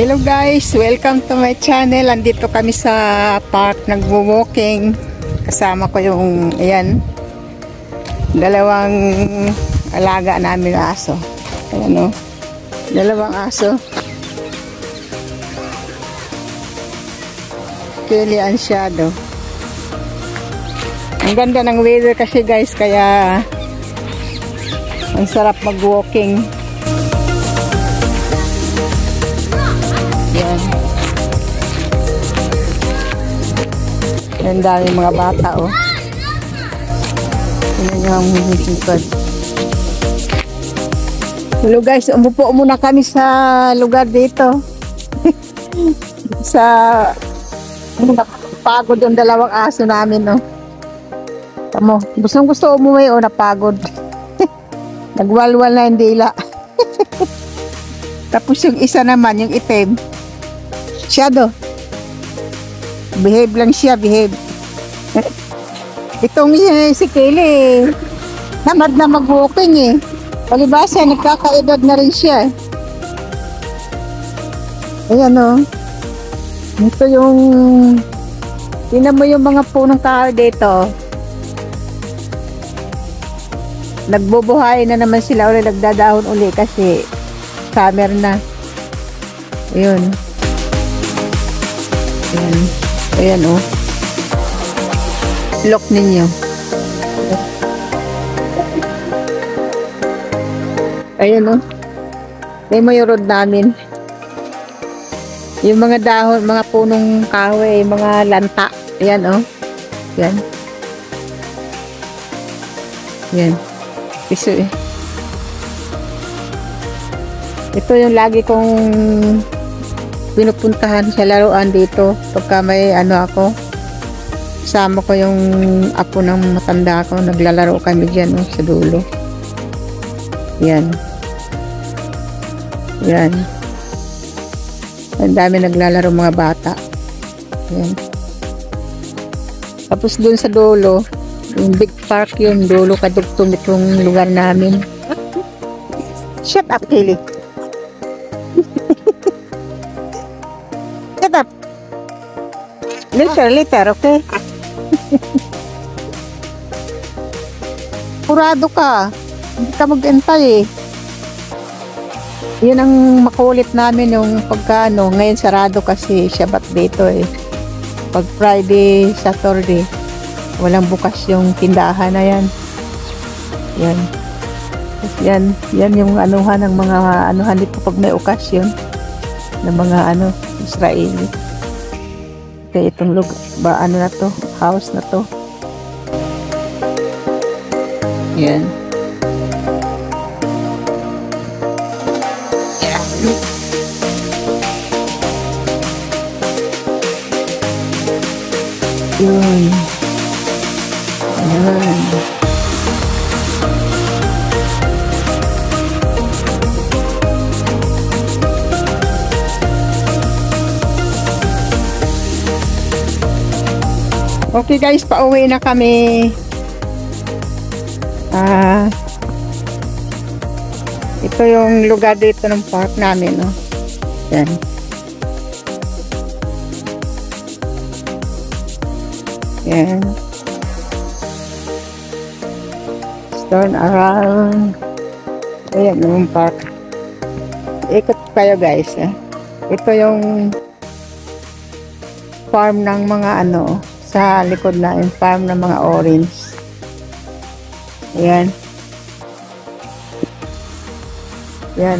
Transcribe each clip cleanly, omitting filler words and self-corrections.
Hello guys, welcome to my channel. Andito kami sa park, nagwo-walking. Kasama ko yung, ayan, dalawang alaga namin aso. Ayan o, dalawang aso. Kelly and Shadow. Ang ganda ng weather kasi guys, kaya ang sarap mag-walking. Yan. Yan, dami mga bata, oh. Yan yung hihikod. Hello guys, umupo muna kami sa lugar dito. Sa napagod yung dalawang aso namin, oh. Tamo, gusto umuwi, oh, napagod. Nagwalwal na yung dila. Tapos yung isa naman, yung itim, Shadow. Behave lang siya, behave. Itong si Kelly, namad na mag-walking eh. Palibasa, nagkakaedad na rin siya. Ayan o. Ito yung, tinan mo yung mga punong kahoy dito. Nagbubuhay na naman sila ulit, nagdadahon uli kasi summer na. Ayun. Ayan. Ayan o. Look ninyo. Ayan o. May mo yung road namin. Yung mga dahon, mga punong kahoy, mga lanta. Ayan o. Ayan. Ayan. Piso eh. Ito yung lagi kong pinupuntahan sa laruan dito pagka may ano ako, sama ko yung apo ng matanda ko, naglalaro kami dyan, oh, sa dulo. Yan yan, ang dami naglalaro mga bata. Yan. Tapos dun sa dulo, yung big park yun, dulo kadugtong itong lugar namin. Shut up, Kelly. Shut up. Later, okay? Kurado ka. Hindi ka mag-entay eh. Yun ang makulit namin yung pagkano. Ngayon sarado kasi Shabbat dito eh. Pag Friday, Saturday, walang bukas yung tindahan na yan. Yan. Yan yung anuhan ng mga anuhan dito pag may okasyon ng mga ano, Israeli. Kaya itong lugar, ba ano na to, house na to. Yan. Yun. Yan. Okay guys, pauwi na kami. Ito yung lugar dito ng park namin, no? Yan. Yan. Turn around. Ayan yung park. Ikot kayo guys, eh. Ito yung farm ng mga ano, sa likod na yung farm ng mga orange. Ayan. Yan.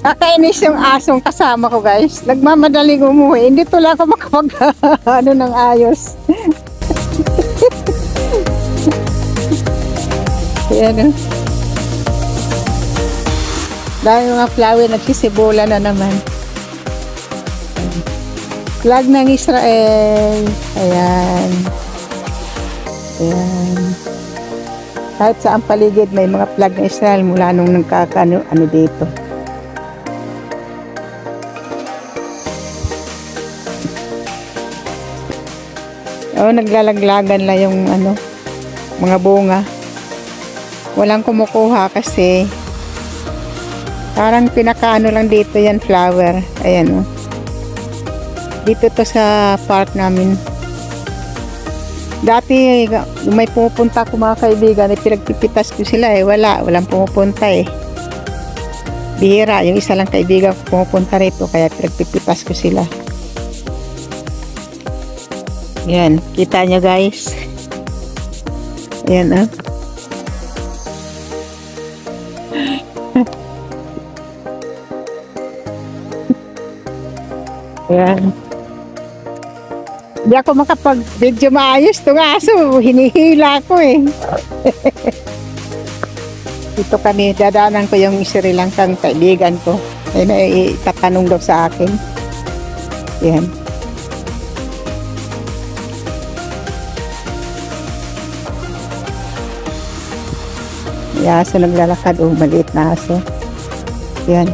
Nakainis yung asong kasama ko guys. Nagmamadaling umuwi. Hindi tuloy ako makapag ano ng ayos. Ayan. Dahil mga flower nagsisibula na naman. Flag ng Israel. Ayan. Ayan. Kahit saan paligid may mga flag ng Israel mula nung nagkakano ano dito. Oh, naglalaglagan lang yung ano, mga bunga. Walang kumukuha kasi Parang pinakaano lang dito yan, flower. Ayan, oh. Dito to sa park namin. Dati may pumupunta ko mga kaibigan, pinagpipitas ko sila eh. Walang pumupunta eh. Bihira, yung isa lang kaibigan ko pumupunta rito, kaya pinagpipitas ko sila. Yan, kita nyo guys. Yan, ah. Yan. Hindi ako makapag-video maayos. Itong aso, hinihila ko eh. Dito kami, dadaanan ko yung Sri Lankang kaibigan ko. Ay itatanong daw sa akin. Yan. May aso naglalakad. Oh, maliit na aso. Yan.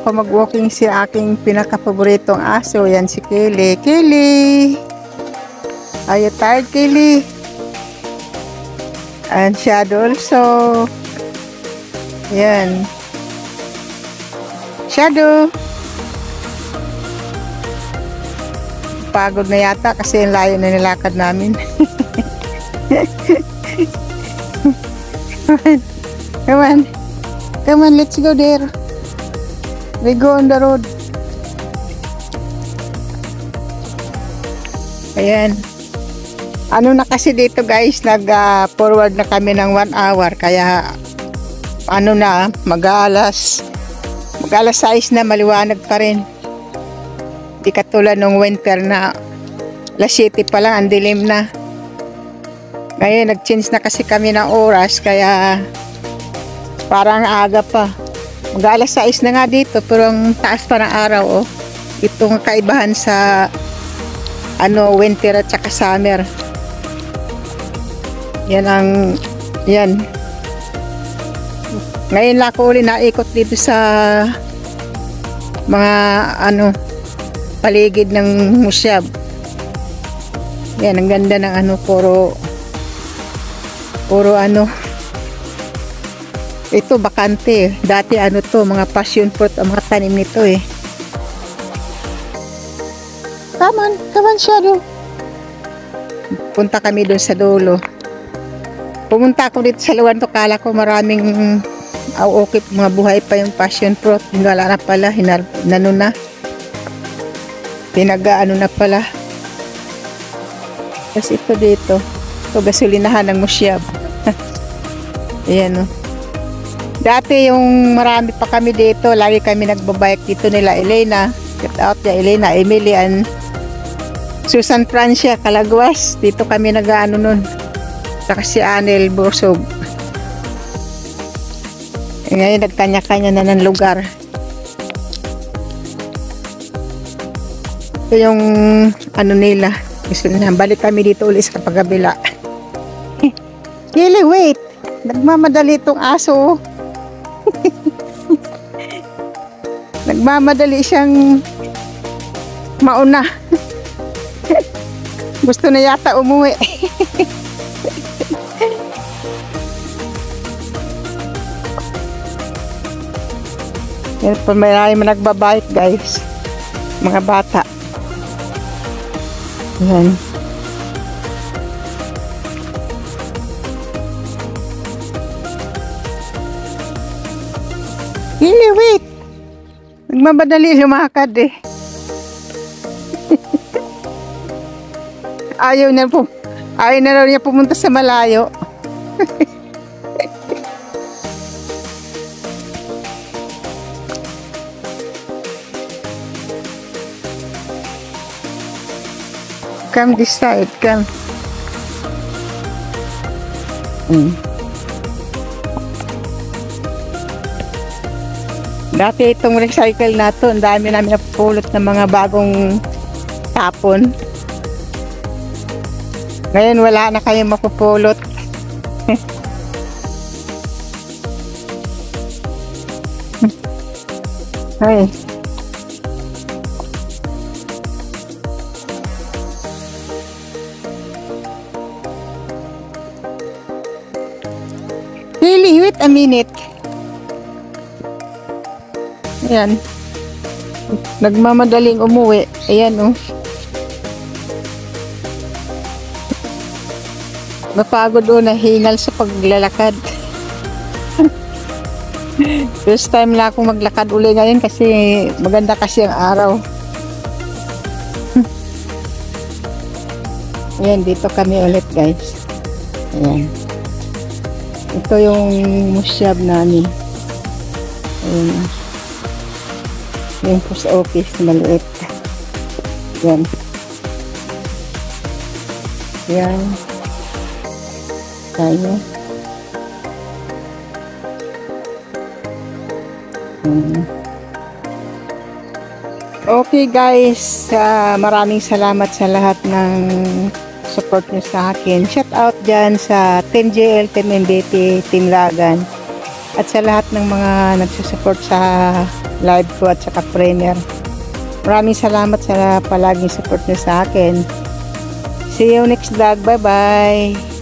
Mag-walking si aking pinaka-paboritong aso. Yan si Kaylee. Kaylee! Are you tired, Kaylee? And Shadow also. Yan. Shadow! Pagod na yata kasi yung layo na nilakad namin. Come on. Come on, let's go there. We go on the road. Ayan. Ano na kasi dito guys, nag-forward na kami ng 1 hour. Kaya, ano na, mag-alas 6 na, maliwanag pa rin. Di katulad ng winter na alas 7 pa lang, ang dilim na. Ngayon, nag-change na kasi kami ng oras, kaya parang aga pa. Mag-alas 6 na nga dito, pero ang taas pa ng araw, oh. Itong kaibahan sa winter at saka summer. Yan. Ngayon lang ako uli naikot dito sa mga paligid ng musyab. Yan, ang ganda ng puro ito bakante. Dati mga passion fruit ang mga tanim nito eh. Come on Shadow. Punta kami doon sa dulo. Pumunta ako dito sa luwan to, kala ko maraming okay, mga buhay pa yung passion fruit. Wala na pala, na. Pinaga na pala. Tapos ito dito. Ito gasolinahan ng musyab. Ayan o. Dati yung marami pa kami dito, lagi kami nagbabike dito nila Elena, get out ya Elena, Emily and Susan Francia, Calagwas. Dito kami nun. Saka si Anel Borsog. Ngayon nagkanya-kanya na ng lugar. Ito yung nila. Balik kami dito ulit sa pagkabila. Kili, wait! Nagmamadali itong aso. Nagmamadali siyang mauna. Gusto na yata umuwi. Yan po, may nagbabike guys. Mga bata. Yan. Hindi, wait. Nagmamadali lumakad eh. Ayaw na raw niya pumunta sa malayo. Come this side, come. Dati itong recycle na to, ang dami namin napupulot ng mga bagong tapon. Ngayon wala na kayong mapupulot. Ay. a minute. Ayan. Nagmamadaling umuwi. Ayan, oh. Mapagod o nahingal sa paglalakad. First time lang akong maglakad uli ngayon kasi maganda kasi ang araw. Ayan, dito kami ulit guys. Ayan. Ito yung musyab namin. Ayan. Yung post office maliit. Ayan. Ayan. Tayo. Okay guys, maraming salamat sa lahat ng support nyo sa akin. Shout out dyan sa Team JL, Team MBT, Team Lagan at sa lahat ng mga nagsusupport sa live ko at saka premier. Maraming salamat sa palaging support nyo sa akin. See you next vlog. Bye bye.